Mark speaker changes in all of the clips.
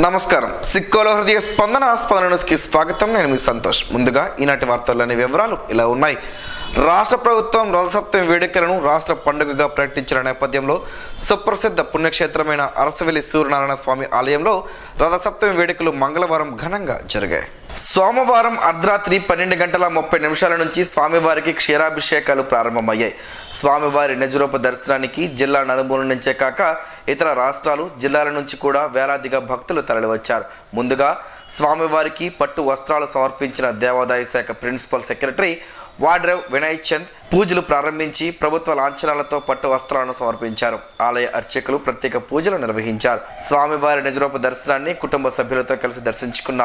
Speaker 1: నమస్కారం. సిక్కోలో హృదయ స్పందన న్యూస్కి స్వాగతం. నేను మీ సంతోష్. ముందుగా ఈనాటి వార్తల్లోని వివరాలు ఇలా ఉన్నాయి. రాష్ట్ర ప్రభుత్వం రథసప్తమి వేడుకలను రాష్ట్ర పండుగగా ప్రకటించిన నేపథ్యంలో సుప్రసిద్ధ పుణ్యక్షేత్రమైన అరసవెల్లి సూర్యనారాయణ స్వామి ఆలయంలో రథసప్తమి వేడుకలు మంగళవారం ఘనంగా జరిగాయి. సోమవారం అర్ధరాత్రి 12:30 నుంచి స్వామివారికి క్షీరాభిషేకాలు ప్రారంభమయ్యాయి. స్వామివారి నిజరూప దర్శనానికి జిల్లా నలుమూల నుంచే కాక ఇతర రాష్ట్రాలు, జిల్లాల నుంచి కూడా వేలాదిగా భక్తులు తరలివచ్చారు. ముందుగా స్వామివారికి పట్టు వస్త్రాలు సమర్పించిన దేవాదాయ శాఖ ప్రిన్సిపల్ సెక్రటరీ వాడ్రేవ్ వినయ్ చంద్ పూజలు ప్రారంభించి ప్రభుత్వ లాంఛనాలతో పట్టు వస్త్రాలను సమర్పించారు. ఆలయ అర్చకులు ప్రత్యేక పూజలు నిర్వహించారు. స్వామివారి నిజరూప దర్శనాన్ని కుటుంబ సభ్యులతో కలిసి దర్శించుకున్న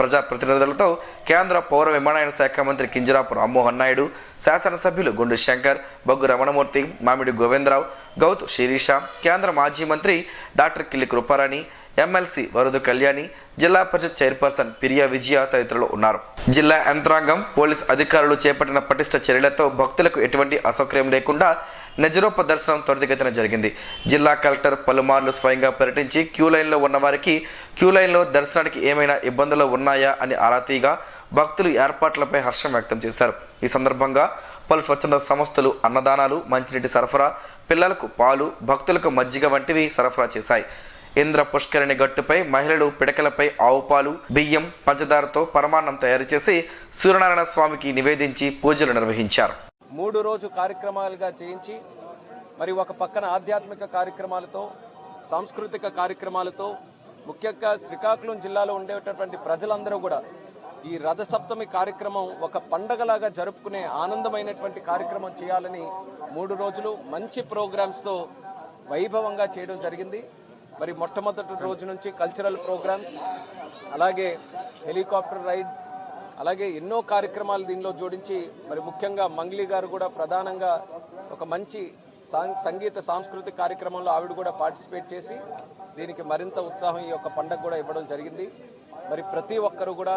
Speaker 1: ప్రజాప్రతినిధులతో కేంద్ర పౌర విమానయాన శాఖ మంత్రి కింజరాపు రామ్మోహన్ నాయుడు, శాసనసభ్యులు గుండు శంకర్, బొగ్గు రమణమూర్తి, మామిడి గోవిందరావు, గౌతు శిరీష, కేంద్ర మాజీ మంత్రి డాక్టర్ కిల్లి కృపారాణి, ఎమ్మెల్సీ వరదు కళ్యాణి, జిల్లా పరిషత్ చైర్పర్సన్ పిరియా విజయ తదితరులు ఉన్నారు. జిల్లా యంత్రాంగం, పోలీస్ అధికారులు చేపట్టిన పటిష్ట చర్యలతో భక్తులకు ఎటువంటి అసౌకర్యం లేకుండా నిజరూప దర్శనం త్వరితగతిన జరిగింది. జిల్లా కలెక్టర్ పలుమార్లు స్వయంగా పర్యటించి క్యూ లైన్లో ఉన్నవారికి క్యూ లైన్లో దర్శనానికి ఏమైనా ఇబ్బందులు ఉన్నాయా అని ఆరా తీయగా భక్తులు ఏర్పాట్లపై హర్షం వ్యక్తం చేశారు. ఈ సందర్భంగా పలు స్వచ్ఛంద సంస్థలు అన్నదానాలు, మంచినీటి సరఫరా, పిల్లలకు పాలు, భక్తులకు మజ్జిగ వంటివి సరఫరా చేశాయి. ఇంద్ర పుష్కరిణి గట్టుపై మహిళలు పిడకలపై ఆవు పాలు, బియ్యం, పంచదారతో పరమాన్నం తయారు చేసి సూర్యనారాయణ స్వామికి నివేదించి పూజలు నిర్వహించారు.
Speaker 2: 3 రోజు కార్యక్రమాలుగా చేయించి మరి ఒక పక్కన ఆధ్యాత్మిక కార్యక్రమాలతో, సాంస్కృతిక కార్యక్రమాలతో, ముఖ్యంగా శ్రీకాకుళం జిల్లాలో ఉండేటటువంటి ప్రజలందరూ కూడా ఈ రథసప్తమి కార్యక్రమం ఒక పండగలాగా జరుపుకునే ఆనందమైనటువంటి కార్యక్రమం చేయాలని 3 రోజులు మంచి ప్రోగ్రామ్స్తో వైభవంగా చేయడం జరిగింది. మరి మొట్టమొదటి రోజు నుంచి కల్చరల్ ప్రోగ్రామ్స్, అలాగే హెలికాప్టర్ రైడ్, అలాగే ఎన్నో కార్యక్రమాలు దీనిలో జోడించి మరి ముఖ్యంగా మంగ్లీ గారు కూడా ప్రధానంగా ఒక మంచి సంగీత సాంస్కృతిక కార్యక్రమంలో ఆవిడ కూడా పార్టిసిపేట్ చేసి దీనికి మరింత ఉత్సాహం ఈ యొక్క పండుగ కూడా ఇవ్వడం జరిగింది. మరి ప్రతి ఒక్కరు కూడా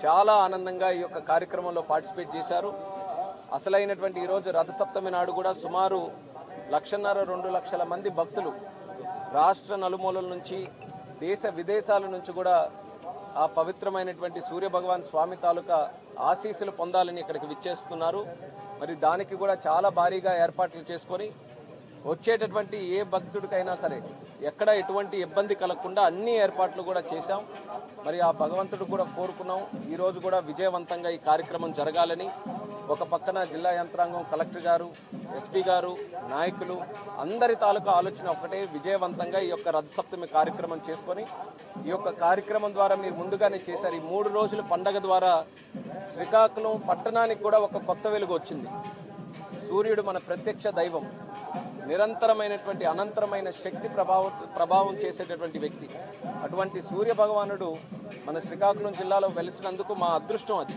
Speaker 2: చాలా ఆనందంగా ఈ యొక్క కార్యక్రమంలో పార్టిసిపేట్ చేశారు. అసలైనటువంటి ఈరోజు రథసప్తమి నాడు కూడా సుమారు 1.5-2 లక్షల మంది భక్తులు రాష్ట్ర నలుమూలల నుంచి, దేశ విదేశాల నుంచి కూడా ఆ పవిత్రమైనటువంటి సూర్య భగవాన్ స్వామి తాలూకా ఆశీస్సులు పొందాలని ఇక్కడికి విచ్చేస్తున్నారు. మరి దానికి కూడా చాలా భారీగా ఏర్పాట్లు చేసుకొని వచ్చేటటువంటి ఏ భక్తుడికైనా సరే ఎక్కడ ఎటువంటి ఇబ్బంది కలగకుండా అన్ని ఏర్పాట్లు కూడా చేశాం. మరి ఆ భగవంతుడు కూడా కోరుకున్నాం ఈరోజు కూడా విజయవంతంగా ఈ కార్యక్రమం జరగాలని. ఒక పక్కన జిల్లా యంత్రాంగం, కలెక్టర్ గారు, ఎస్పీ గారు, నాయకులు అందరి తాలూకా ఆలోచన ఒకటే, విజయవంతంగా ఈ యొక్క రథసప్తమి కార్యక్రమం చేసుకొని ఈ యొక్క కార్యక్రమం ద్వారా మీరు ముందుగానే చేశారు. ఈ 3 రోజుల పండగ ద్వారా శ్రీకాకుళం పట్టణానికి కూడా ఒక కొత్త వెలుగు వచ్చింది. సూర్యుడు మన ప్రత్యక్ష దైవం, నిరంతరమైనటువంటి అనంతరమైన శక్తి ప్రభావం చేసేటటువంటి వ్యక్తి. అటువంటి సూర్య భగవానుడు మన శ్రీకాకుళం జిల్లాలో వెలిసినందుకు మా అదృష్టం అది.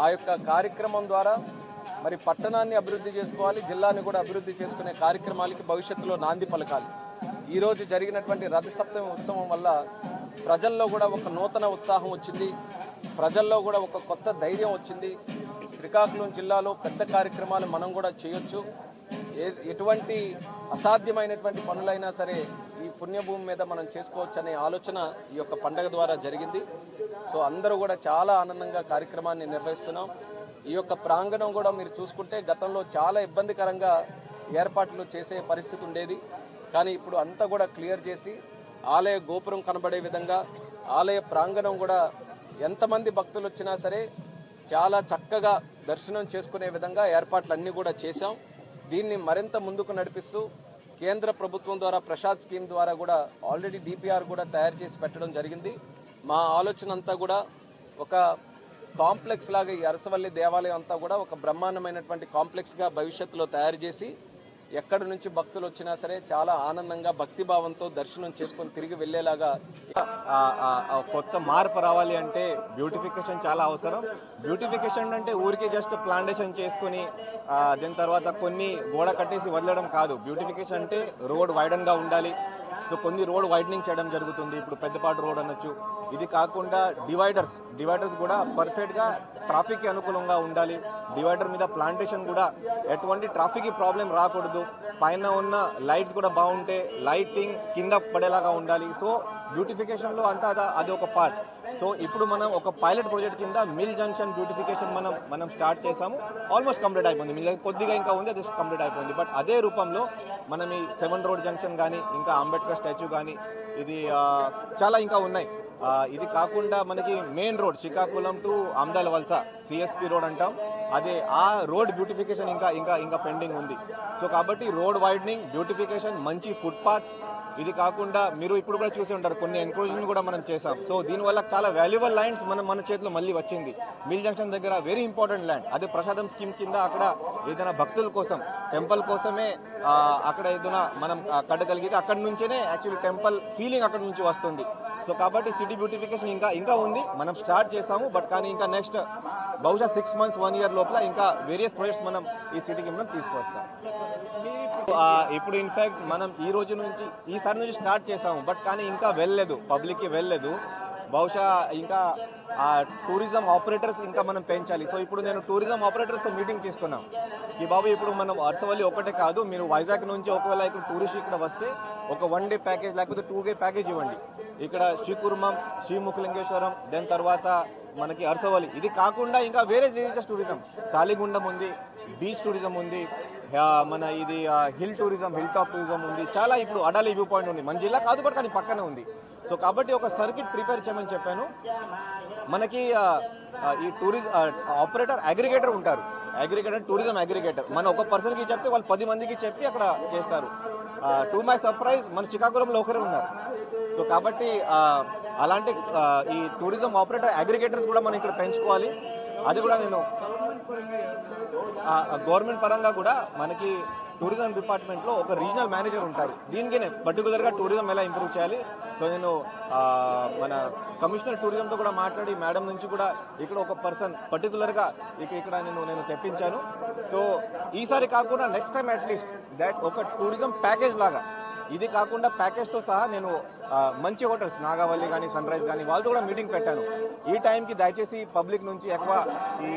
Speaker 2: ఆ యొక్క కార్యక్రమం ద్వారా మరి పట్టణాన్ని అభివృద్ధి చేసుకోవాలి, జిల్లాని కూడా అభివృద్ధి చేసుకునే కార్యక్రమాలకి భవిష్యత్తులో నాంది పలకాలి. ఈరోజు జరిగినటువంటి రథసప్తమి ఉత్సవం వల్ల ప్రజల్లో కూడా ఒక నూతన ఉత్సాహం వచ్చింది, ప్రజల్లో కూడా ఒక కొత్త ధైర్యం వచ్చింది. శ్రీకాకుళం జిల్లాలో పెద్ద కార్యక్రమాలు మనం కూడా చేయొచ్చు, ఎటువంటి అసాధ్యమైనటువంటి పనులైనా సరే ఈ పుణ్యభూమి మీద మనం చేసుకోవచ్చు అనే ఆలోచన ఈ యొక్క పండగ ద్వారా జరిగింది. సో అందరూ కూడా చాలా ఆనందంగా కార్యక్రమాన్ని నిర్వహిస్తున్నాం. ఈ యొక్క ప్రాంగణం కూడా మీరు చూసుకుంటే గతంలో చాలా ఇబ్బందికరంగా ఏర్పాట్లు చేసే పరిస్థితి ఉండేది. కానీ ఇప్పుడు అంతా కూడా క్లియర్ చేసి ఆలయ గోపురం కనబడే విధంగా, ఆలయ ప్రాంగణం కూడా ఎంతమంది భక్తులు వచ్చినా సరే చాలా చక్కగా దర్శనం చేసుకునే విధంగా ఏర్పాట్లన్నీ కూడా చేశాం. దీన్ని మరింత ముందుకు నడిపిస్తూ కేంద్ర ప్రభుత్వం ద్వారా ప్రసాద్ స్కీమ్ ద్వారా కూడా ఆల్రెడీ డిపిఆర్ కూడా తయారు చేసి పెట్టడం జరిగింది. మా ఆలోచన అంతా కూడా ఒక కాంప్లెక్స్ లాగా ఈ అరసవల్లి దేవాలయం అంతా కూడా ఒక బ్రహ్మాండమైనటువంటి కాంప్లెక్స్గా భవిష్యత్తులో తయారు చేసి ఎక్కడి నుంచి భక్తులు వచ్చినా సరే చాలా ఆనందంగా భక్తిభావంతో దర్శనం చేసుకొని తిరిగి వెళ్ళేలాగా
Speaker 3: కొత్త మార్పు రావాలి అంటే బ్యూటిఫికేషన్ చాలా అవసరం. బ్యూటిఫికేషన్ అంటే ఊరికి జస్ట్ ప్లాంటేషన్ చేసుకుని దీని తర్వాత కొన్ని గోడ కట్టేసి వదలడం కాదు. బ్యూటిఫికేషన్ అంటే రోడ్ వైడన్గా ఉండాలి. సో కొన్ని రోడ్ వైడనింగ్ చేయడం జరుగుతుంది. ఇప్పుడు పెద్దపాటు రోడ్ అనొచ్చు. ఇది కాకుండా డివైడర్స్ కూడా పర్ఫెక్ట్గా ట్రాఫిక్కి అనుకూలంగా ఉండాలి. డివైడర్ మీద ప్లాంటేషన్ కూడా ఎటువంటి ట్రాఫిక్ ప్రాబ్లం రాకూడదు. పైన ఉన్న లైట్స్ కూడా బాగుంటే లైటింగ్ కింద పడేలాగా ఉండాలి. సో బ్యూటిఫికేషన్లో అంతా అది ఒక పార్ట్. సో ఇప్పుడు మనం ఒక పైలట్ ప్రాజెక్ట్ కింద మిల్ జంక్షన్ బ్యూటిఫికేషన్ మనం స్టార్ట్ చేసాము. ఆల్మోస్ట్ కంప్లీట్ అయిపోయింది. మిల్ కొద్దిగా ఇంకా ఉంది, అది కంప్లీట్ అయిపోయింది. బట్ అదే రూపంలో మనం ఈ 7 రోడ్ జంక్షన్ కానీ ఇంకా అంబేద్కర్ స్టాచ్యూ కానీ ఇది చాలా ఇంకా ఉన్నాయి. ఇది కాకుండా మనకి మెయిన్ రోడ్ శ్రీకాకుళం టు ఆమ్దాల వలస సిఎస్పి రోడ్ అంటాం, అదే ఆ రోడ్ బ్యూటిఫికేషన్ ఇంకా పెండింగ్ ఉంది. సో కాబట్టి రోడ్ వైడనింగ్, బ్యూటిఫికేషన్, మంచి ఫుట్ పాత్స్, ఇది కాకుండా మీరు ఇప్పుడు కూడా చూసి ఉంటారు కొన్ని ఎన్క్రోచ్మెంట్ కూడా మనం చేసాం. సో దీనివల్ల చాలా వాల్యుబుల్ ల్యాండ్స్ మన చేతిలో మళ్ళీ వచ్చింది. మిల్ జంక్షన్ దగ్గర వెరీ ఇంపార్టెంట్ ల్యాండ్, అదే ప్రసాదం స్కీమ్ కింద అక్కడ ఏదైనా భక్తుల కోసం టెంపుల్ కోసమే అక్కడ ఏదైనా మనం కట్టగలిగితే అక్కడ నుంచేనే యాక్చువల్లీ టెంపుల్ ఫీలింగ్ అక్కడ నుంచి వస్తుంది. సో కాబట్టి సిటీ బ్యూటిఫికేషన్ ఇంకా ఉంది, మనం స్టార్ట్ చేసాము. బట్ కానీ ఇంకా నెక్స్ట్ బహుశా 6 months 1 year లోపల ఇంకా వేరియస్ ప్రాజెక్ట్స్ మనం ఈ సిటీకి మనం తీసుకొస్తాం. ఇప్పుడు ఇన్ఫ్యాక్ట్ మనం ఈ రోజు నుంచి ఈసారి నుంచి స్టార్ట్ చేసాము. బట్ కానీ ఇంకా వెళ్ళలేదు, పబ్లిక్కి వెళ్ళలేదు. బహుశా ఇంకా టూరిజం ఆపరేటర్స్ ఇంకా మనం పెంచాలి. సో ఇప్పుడు నేను టూరిజం ఆపరేటర్స్తో మీటింగ్ తీసుకున్నాం. ఈ బాబు ఇప్పుడు మనం అరసవల్లి ఒకటే కాదు, మీరు వైజాగ్ నుంచి ఒకవేళ ఇక్కడ టూరిస్ట్ ఇక్కడ వస్తే ఒక 1 day ప్యాకేజ్ లేకపోతే 2 day ప్యాకేజ్ ఇవ్వండి. ఇక్కడ శ్రీకుర్మం, శ్రీముఖలింగేశ్వరం, దాని తర్వాత మనకి అరసవల్లి, ఇది కాకుండా ఇంకా వేరే రిలీజియస్ టూరిజం సాలిగుండం ఉంది, బీచ్ టూరిజం ఉంది, మన ఇది hill tourism, hill top tourism ఉంది, చాలా ఇప్పుడు అడాలి వ్యూ పాయింట్ ఉంది. మన జిల్లా కాదు బట్ అది పక్కనే ఉంది. సో కాబట్టి ఒక సర్కిట్ ప్రిపేర్ చేయమని చెప్పాను. మనకి ఈ టూరిజం ఆపరేటర్ అగ్రిగేటర్ ఉంటారు, అగ్రిగేటర్ టూరిజం అగ్రిగేటర్. మన ఒక పర్సన్కి చెప్తే వాళ్ళు 10 మందికి చెప్పి అక్కడ చేస్తారు. టు మై సర్ప్రైజ్ మన శ్రీకాకుళంలో ఒకరే ఉన్నారు. సో కాబట్టి అలాంటి ఈ టూరిజం ఆపరేటర్ అగ్రిగేటర్స్ కూడా మనం ఇక్కడ పెంచుకోవాలి. అది కూడా నేను గవర్నమెంట్ పరంగా కూడా మనకి టూరిజం డిపార్ట్మెంట్లో ఒక రీజనల్ మేనేజర్ ఉంటారు. దీనికి పర్టికులర్గా టూరిజం ఎలా ఇంప్రూవ్ చేయాలి. సో నేను మన కమిషనర్ టూరిజంతో కూడా మాట్లాడి మేడం నుంచి కూడా ఇక్కడ ఒక పర్సన్ పర్టికులర్గా ఇక్కడ నేను తెప్పించాను. సో ఈసారి కాకుండా నెక్స్ట్ టైం అట్లీస్ట్ దాట్ ఒక టూరిజం ప్యాకేజ్ లాగా, ఇది కాకుండా ప్యాకేజ్తో సహా నేను మంచి హోటల్స్ నాగావల్లి కానీ సన్ రైజ్ కానీ వాళ్ళతో కూడా మీటింగ్ పెట్టాను. ఈ టైంకి దయచేసి పబ్లిక్ నుంచి ఎక్కువ ఈ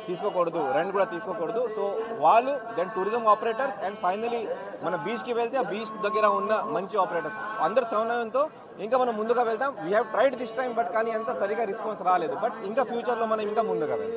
Speaker 3: తీసుకోకూడదు, రెంట్ కూడా తీసుకోకూడదు. సో వాళ్ళు then tourism operators and finally మన బీచ్కి వెళ్తే ఆ బీచ్ దగ్గర ఉన్న మంచి ఆపరేటర్స్ అందరు సమన్వయంతో ఇంకా మనం ముందుగా వెళ్తాం. We have tried this time but కానీ అంత సరిగా రెస్పాన్స్ రాలేదు. బట్ ఇంకా ఫ్యూచర్లో మనం ఇంకా ముందుగా వెళ్తాం.